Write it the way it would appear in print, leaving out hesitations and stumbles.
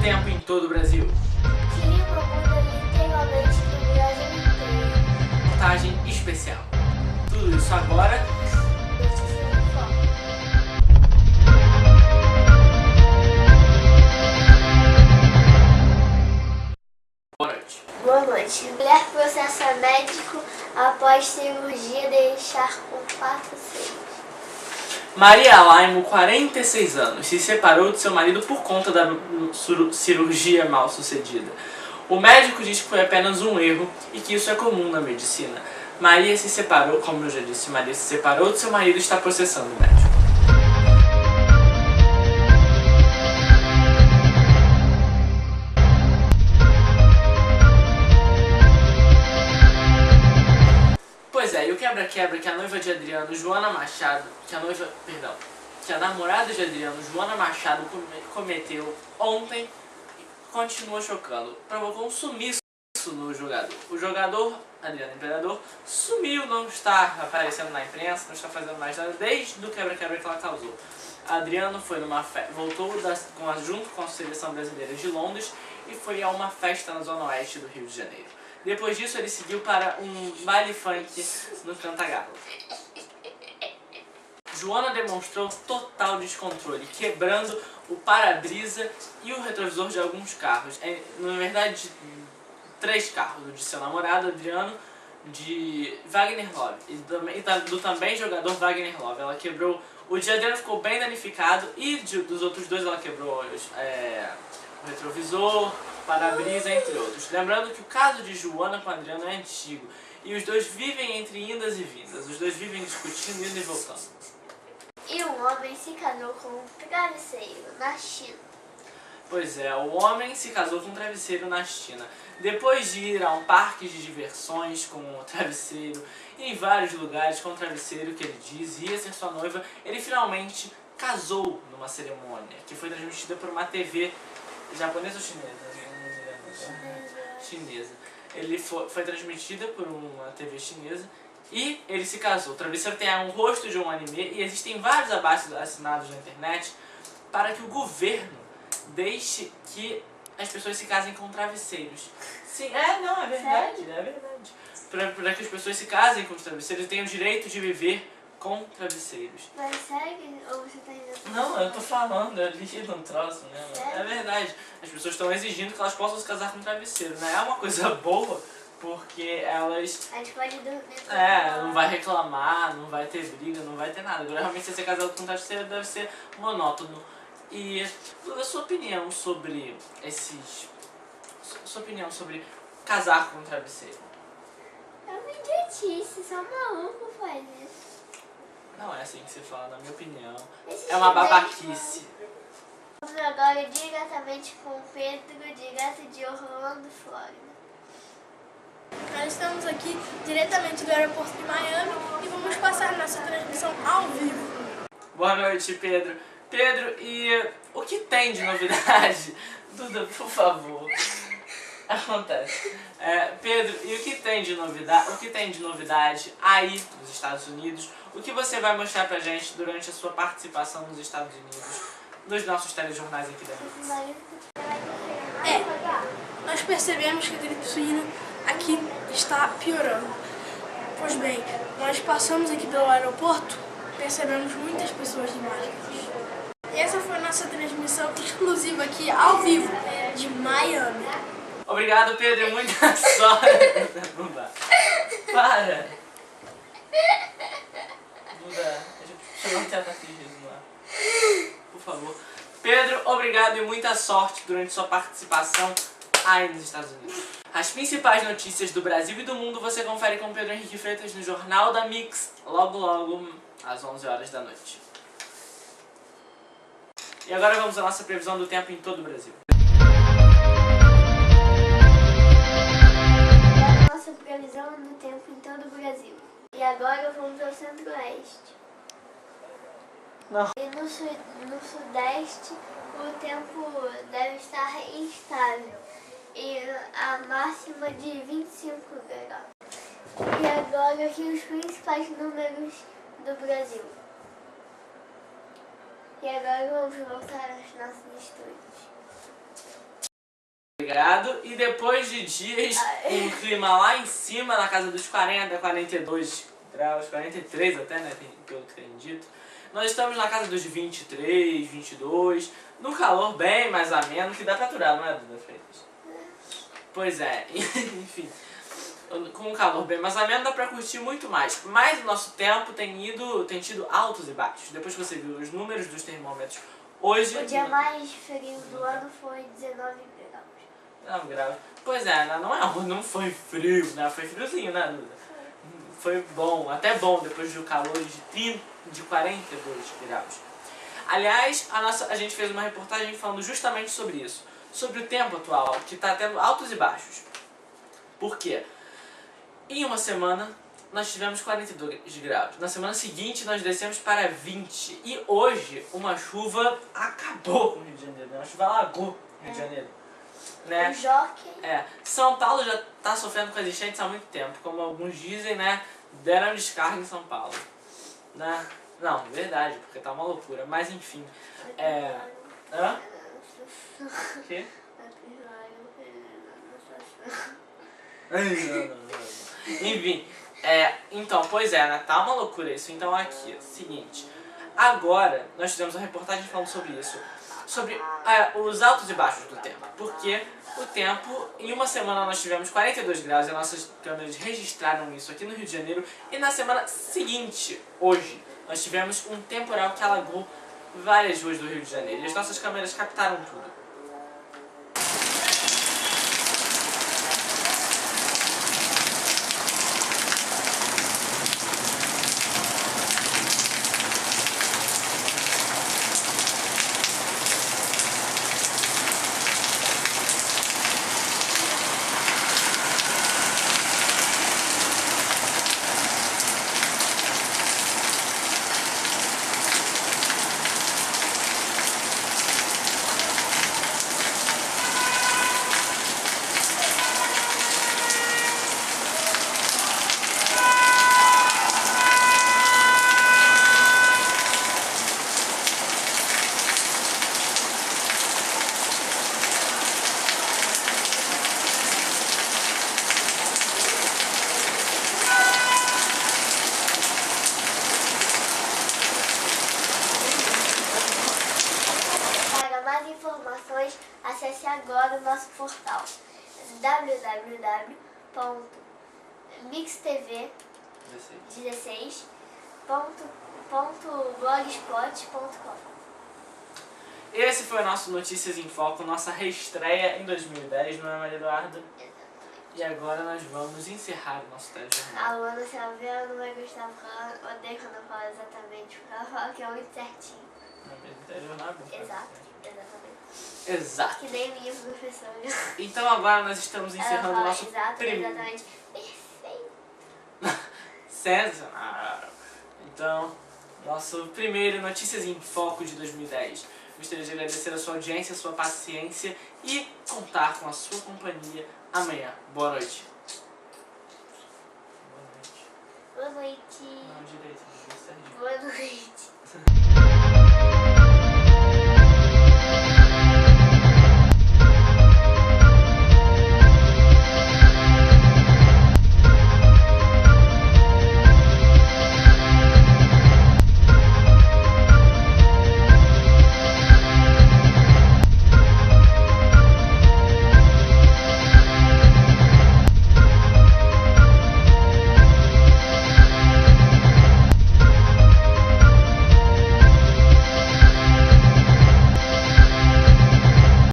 tempo em todo o Brasil. Clima muda literalmente no Brasil inteiro. Reportagem especial. Tudo isso agora. Notícia em foco. Boa noite. Boa noite. Mulher processa médico após cirurgia deixar com 4 seios. Maria Laimo, 46 anos, se separou de seu marido por conta da cirurgia mal sucedida. O médico diz que foi apenas um erro e que isso é comum na medicina. Maria se separou, como eu já disse, Maria se separou de seu marido e está processando o médico. Pois é, e o quebra-quebra que a noiva de Adriano, Joana Machado, que a namorada de Adriano, Joana Machado, cometeu ontem, continua chocando. Provocou um sumiço no jogador. O jogador, Adriano Imperador, sumiu, não está aparecendo na imprensa, não está fazendo mais nada desde o quebra-quebra que ela causou. Adriano foi voltou junto com a seleção brasileira de Londres e foi a uma festa na zona oeste do Rio de Janeiro. Depois disso, ele seguiu para um baile funk no Cantagalo. Joana demonstrou total descontrole, quebrando o para-brisa e o retrovisor de alguns carros. Na verdade, 3 carros, o de seu namorado, Adriano, de Wagner Love e do também jogador Wagner Love. Ela quebrou, o de Adriano ficou bem danificado e dos outros dois ela quebrou o retrovisor, para-brisa, entre outros. Lembrando que o caso de Joana com Adriano é antigo e os dois vivem entre indas e vindas. Os dois vivem discutindo, indo e voltando. E um homem se casou com um travesseiro na China. Pois é, o homem se casou com um travesseiro na China. Depois de ir a um parque de diversões com o travesseiro, em vários lugares com o travesseiro que ele diz ia ser sua noiva, ele finalmente casou numa cerimônia que foi transmitida por uma TV japonesa ou chinesa? Chinesa. Ele foi transmitida por uma TV chinesa e ele se casou. O travesseiro tem um rosto de um anime e existem vários abaixo-assinados na internet para que o governo deixe que as pessoas se casem com travesseiros. Sim, é verdade, Sério? é verdade. Para que as pessoas se casem com os travesseiros e tenham o direito de viver com travesseiros. Mas segue ou você tá indo? Não, eu tô falando, eu li num troço mesmo. Sério? É verdade. As pessoas estão exigindo que elas possam se casar com travesseiro, né? É uma coisa boa, porque elas... A gente pode dormir com não vai reclamar, não vai ter briga, não vai ter nada. Agora, realmente, se ser casado com travesseiro deve ser monótono. E a sua opinião sobre sua opinião sobre casar com travesseiro? É uma idiotice, só maluco faz isso. Não é assim que se fala, na minha opinião. Esse É uma chinês babaquice. Vamos agora diretamente com o Pedro, direto de Orlando, Flórida. Nós estamos aqui diretamente do aeroporto de Miami e vamos passar nossa transmissão ao vivo. Boa noite, Pedro. Pedro, e o que tem de novidade? Duda, por favor. Acontece. Pedro, e o que tem de novidade aí nos Estados Unidos? O que você vai mostrar pra gente durante a sua participação nos Estados Unidos, nos nossos telejornais aqui da Mix? Nós percebemos que a gripe suína aqui está piorando. Pois bem, nós passamos aqui pelo aeroporto, percebemos muitas pessoas de máscaras. E essa foi a nossa transmissão exclusiva aqui ao vivo de Miami. Obrigado, Pedro, muita sorte. Não dá. Para. Duda, deixa eu tentar aqui, Jesus. Por favor. Pedro, obrigado e muita sorte durante sua participação aí nos Estados Unidos. As principais notícias do Brasil e do mundo você confere com Pedro Henrique Freitas no Jornal da Mix, logo às 11 horas da noite. E agora vamos à nossa previsão do tempo em todo o Brasil. A nossa previsão do tempo em todo o Brasil. E agora vamos ao centro-oeste. Não. E no sudeste o tempo deve estar instável. E a máxima de 25 graus. E agora aqui os principais números do Brasil. E agora vamos voltar aos nossos estúdios. agregado e depois de dias com um clima lá em cima, na casa dos 40, 42 graus, 43 até, né, pelo que tem dito. Nós estamos na casa dos 23, 22, no calor bem mais ameno, que dá pra aturar, não é, Duda Freitas? Pois é, enfim, com um calor bem mais ameno dá pra curtir muito mais. Mas o nosso tempo tem tido altos e baixos. Depois que você viu os números dos termômetros, hoje... O dia mais frio do ano foi 19 graus. 19 graus. Pois é, não foi frio, né? Foi friozinho, né, Duda? Foi bom, até bom, depois do calor de 42 graus. Aliás, a gente fez uma reportagem falando justamente sobre isso. Sobre o tempo atual, que está tendo altos e baixos. Por quê? Em uma semana, nós tivemos 42 graus. Na semana seguinte, nós descemos para 20. E hoje, uma chuva acabou com o Rio de Janeiro, né? Uma chuva alagou o Rio de Janeiro. Né? O Jockey. São Paulo já está sofrendo com as enchentes há muito tempo. Como alguns dizem, né? Deram descarga em São Paulo. Né? Não, verdade, porque tá uma loucura. Mas enfim. Hã? O quê? Enfim, então, pois é, né? Tá uma loucura isso. Então aqui, seguinte. Agora, nós fizemos uma reportagem falando sobre isso. Sobre os altos e baixos do tempo. Porque o tempo, em uma semana nós tivemos 42 graus e nossas câmeras registraram isso aqui no Rio de Janeiro. E na semana seguinte, hoje, nós tivemos um temporal que alagou várias ruas do Rio de Janeiro. E as nossas câmeras captaram tudo. Acesse agora o nosso portal www.mixtv16.blogspot.com. Esse foi o nosso Notícias em Foco, nossa reestreia em 2010, não é, Maria Eduarda? E agora nós vamos encerrar o nosso telejornal. A Luana Silveira não vai gostar porque ela odeia quando eu falo exatamente, porque ela fala que é muito certinho. Não é mesmo? Telejornal é bom. Exatamente. Exato. Que nem minha professora. Então agora nós estamos encerrando o nosso exatamente. Perfeito. Sensacional. Então, nosso primeiro Notícias em Foco de 2010. Gostaria de agradecer a sua audiência, a sua paciência e contar com a sua companhia amanhã. Boa noite. Boa noite. Não, direito.